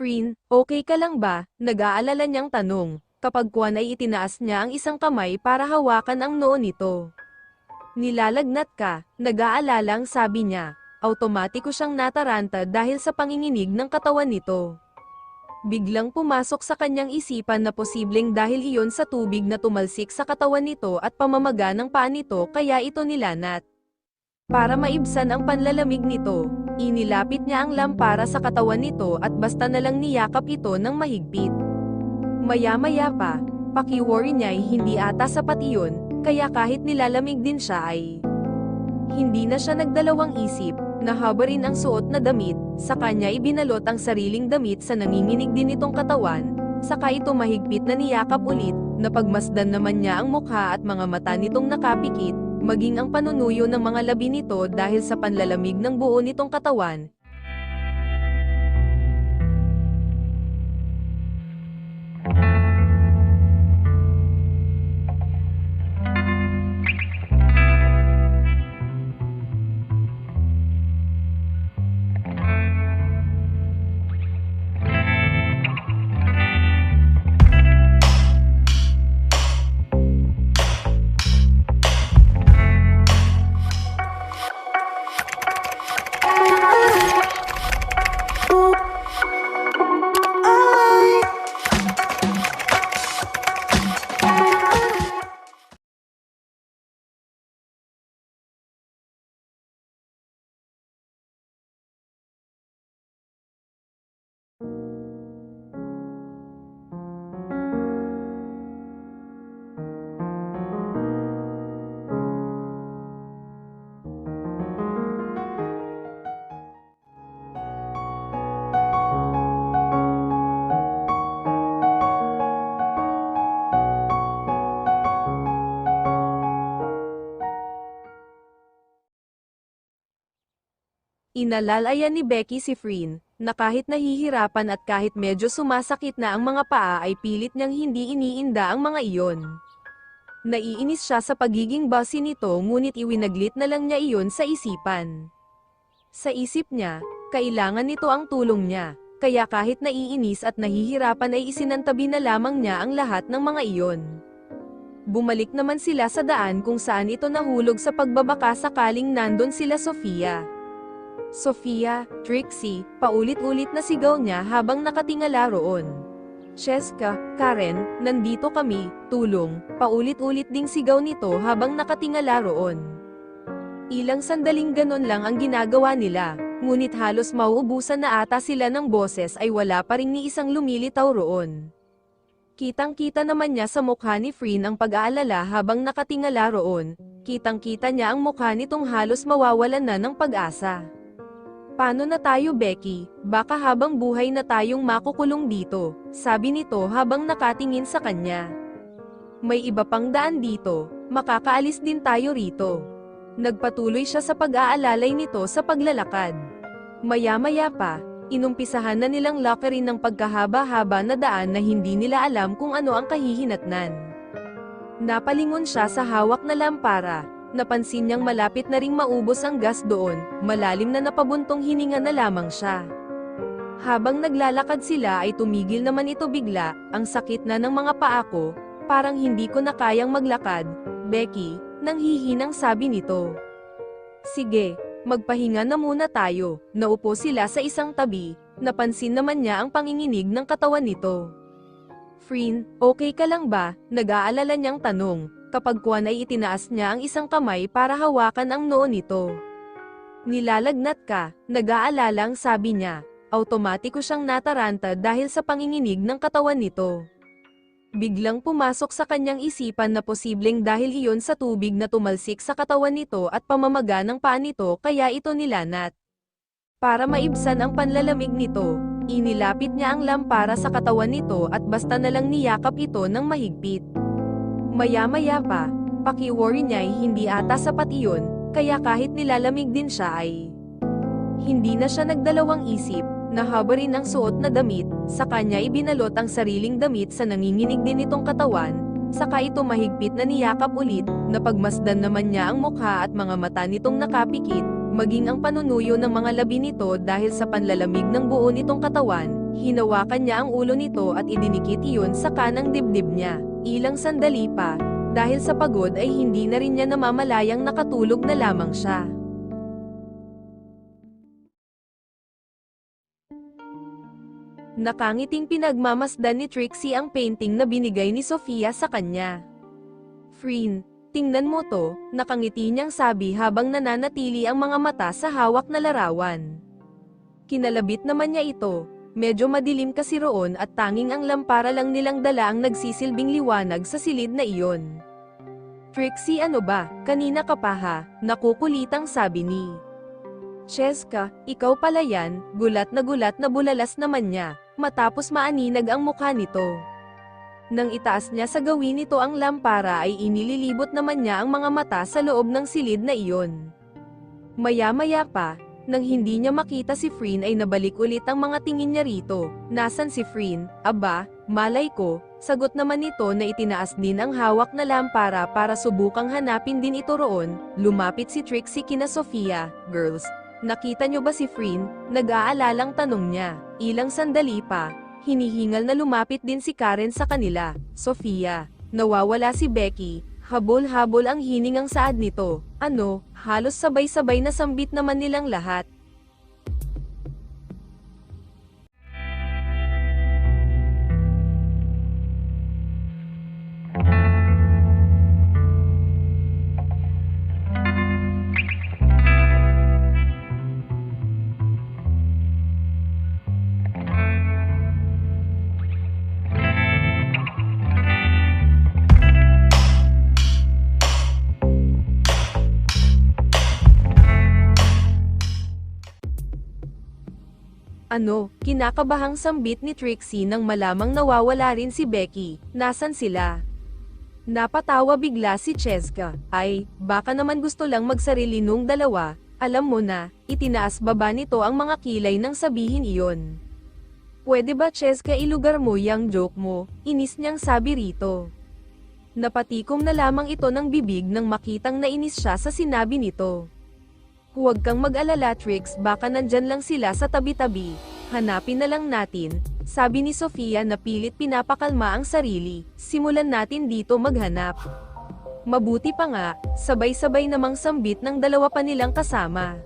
Frin, okay ka lang ba? Nag-aalala niyang tanong, kapag Kwan ay itinaas niya ang isang kamay para hawakan ang noo nito. Nilalagnat ka, nag-aalalang sabi niya. Automatiko siyang nataranta dahil sa panginginig ng katawan nito. Biglang pumasok sa kanyang isipan na posibleng dahil iyon sa tubig na tumalsik sa katawan nito at pamamaga ng paa nito kaya ito nilanat. Para maibsan ang panlalamig nito, inilapit niya ang lampara sa katawan nito at basta nalang niyakap ito ng mahigpit. Maya-maya pa, pakiworry niya ay hindi ata sapat iyon, kaya kahit nilalamig din siya ay hindi na siya nagdalawang isip, nahaba rin ang suot na damit, sa kanya ibinalot ang sariling damit sa nanginginig din nitong katawan, saka ito mahigpit na niyakap ulit, napagmasdan naman niya ang mukha at mga mata nitong nakapikit, maging ang panunuyo ng mga labi nito dahil sa panlalamig ng buo nitong katawan. Inalalayan ni Becky si Frin, na kahit nahihirapan at kahit medyo sumasakit na ang mga paa ay pilit niyang hindi iniinda ang mga iyon. Naiinis siya sa pagiging bossy nito ngunit iwinaglit na lang niya iyon sa isipan. Sa isip niya, kailangan nito ang tulong niya, kaya kahit naiinis at nahihirapan ay isinantabi na lamang niya ang lahat ng mga iyon. Bumalik naman sila sa daan kung saan ito nahulog sa pagbabaka sakaling nandon sila Sofia. Sofia, Trixie, paulit-ulit na sigaw niya habang nakatingala roon. Cheska, Karen, nandito kami, tulong, paulit-ulit ding sigaw nito habang nakatingala roon. Ilang sandaling ganon lang ang ginagawa nila, ngunit halos mauubusan na ata sila ng boses ay wala pa ring ni isang lumilitaw roon. Kitang-kita naman niya sa mukha ni Frin ang pag-aalala habang nakatingala roon, kitang-kita niya ang mukha nitong halos mawawalan na ng pag-asa. Paano na tayo Becky, baka habang buhay na tayong makukulong dito, sabi nito habang nakatingin sa kanya. May iba pang daan dito, makakaalis din tayo rito. Nagpatuloy siya sa pag-aalalay nito sa paglalakad. Maya-maya pa, inumpisahan na nilang lakarin ng pagkahaba-haba na daan na hindi nila alam kung ano ang kahihinatnan. Napalingon siya sa hawak na lampara. Napansin niyang malapit na ring maubos ang gas doon, malalim na napabuntong hininga na lamang siya. Habang naglalakad sila ay tumigil naman ito bigla, ang sakit na ng mga paa ko, parang hindi ko na kayang maglakad, Becky, nang hihinang sabi nito. Sige, magpahinga na muna tayo, naupo sila sa isang tabi, napansin naman niya ang panginginig ng katawan nito. Frin, okay ka lang ba? Nag-aalala niyang tanong. Kapag Kwan ay itinaas niya ang isang kamay para hawakan ang noo nito. Nilalagnat ka, nag-aalalang sabi niya, automatiko siyang nataranta dahil sa panginginig ng katawan nito. Biglang pumasok sa kanyang isipan na posibleng dahil iyon sa tubig na tumalsik sa katawan nito at pamamaga ng paa nito kaya ito nilanat. Para maibsan ang panlalamig nito, inilapit niya ang lampara sa katawan nito at basta nalang niyakap ito ng mahigpit. Maya-maya pa, pakiworry niya ay hindi ata sapat iyon, kaya kahit nilalamig din siya ay hindi na siya nagdalawang isip, nahaba rin ang suot na damit, sa kanya ibinalot ang sariling damit sa nanginginig din nitong katawan, saka ito mahigpit na niyakap ulit, napagmasdan naman niya ang mukha at mga mata nitong nakapikit, maging ang panunuyo ng mga labi nito dahil sa panlalamig ng buo nitong katawan, Hinawakan niya ang ulo nito at idinikit iyon sa kanang dibdib niya. Ilang sandali pa, dahil sa pagod ay hindi na rin niya namamalayang nakatulog na lamang siya. Nakangiting pinagmamasdan ni Trixie ang painting na binigay ni Sofia sa kanya. Freen, tingnan mo to, nakangiti niyang sabi habang nananatili ang mga mata sa hawak na larawan. Kinalabit naman niya ito, medyo madilim kasi roon at tanging ang lampara lang nilang dala ang nagsisilbing liwanag sa silid na iyon. Trixie, ano ba, kanina ka pa ha, nakukulitang sabi ni Cheska, ikaw pala yan, gulat na bulalas naman niya, matapos maaninag ang mukha nito. Nang itaas niya sa gawin nito ang lampara ay inililibot naman niya ang mga mata sa loob ng silid na iyon. Maya-maya pa, nang hindi niya makita si Freen ay nabalik ulit ang mga tingin niya rito. Nasan si Freen? Aba, malay ko, sagot naman nito na itinaas din ang hawak na lampara para subukang hanapin din ito roon. Lumapit si Trixie kina Sofia. Girls, nakita niyo ba si Freen? Nag-aalalang tanong niya. Ilang sandali pa, hinihingal na lumapit din si Karen sa kanila. Sofia, nawawala si Becky. Habol-habol ang hiningang saad nito. Ano, halos sabay-sabay na sambit naman nilang lahat. Ano, kinakabahang sambit ni Trixie nang malamang nawawala rin si Becky. Nasan sila? Napatawa bigla si Cheska. Ay, baka naman gusto lang magsarili nung dalawa. Alam mo na, itinaas baba nito ang mga kilay nang sabihin iyon. Pwede ba Cheska ilugar mo yang joke mo? Inis niyang sabi rito. Napatikom na lamang ito ng bibig nang makitang nainis siya sa sinabi nito. Huwag kang mag-alala Trix, baka nandyan lang sila sa tabi-tabi. Hanapin na lang natin, sabi ni Sofia na pilit pinapakalma ang sarili. Simulan natin dito maghanap. Mabuti pa nga, sabay-sabay namang sambit ng dalawa pa nilang kasama.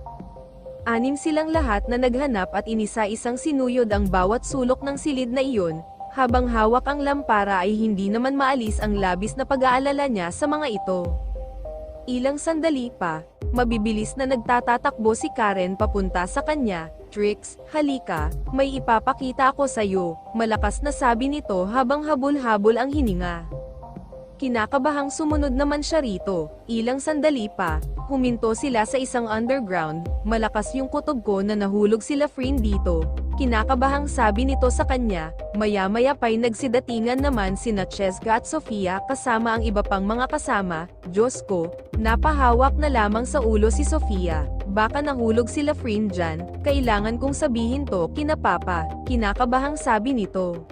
6 silang lahat na naghanap at inisa-isang sinuyod ang bawat sulok ng silid na iyon, habang hawak ang lampara ay hindi naman maalis ang labis na pag-aalala niya sa mga ito. Ilang sandali pa, mabibilis na nagtatatakbo si Karen papunta sa kanya. Trix, halika, may ipapakita ako sa'yo, malakas na sabi nito habang habol-habol ang hininga. Kinakabahang sumunod naman siya rito. Ilang sandali pa, huminto sila sa isang underground. Malakas yung kutob ko na nahulog sila Freen dito. Kinakabahang sabi nito sa kanya. Maya-maya pa'y nagsidatingan naman sina Cheska at Sofia kasama ang iba pang mga kasama. Diyos ko, napahawak na lamang sa ulo si Sofia. Baka nahulog sila Freen dyan, kailangan kong sabihin to kina Papa. Kinakabahang sabi nito.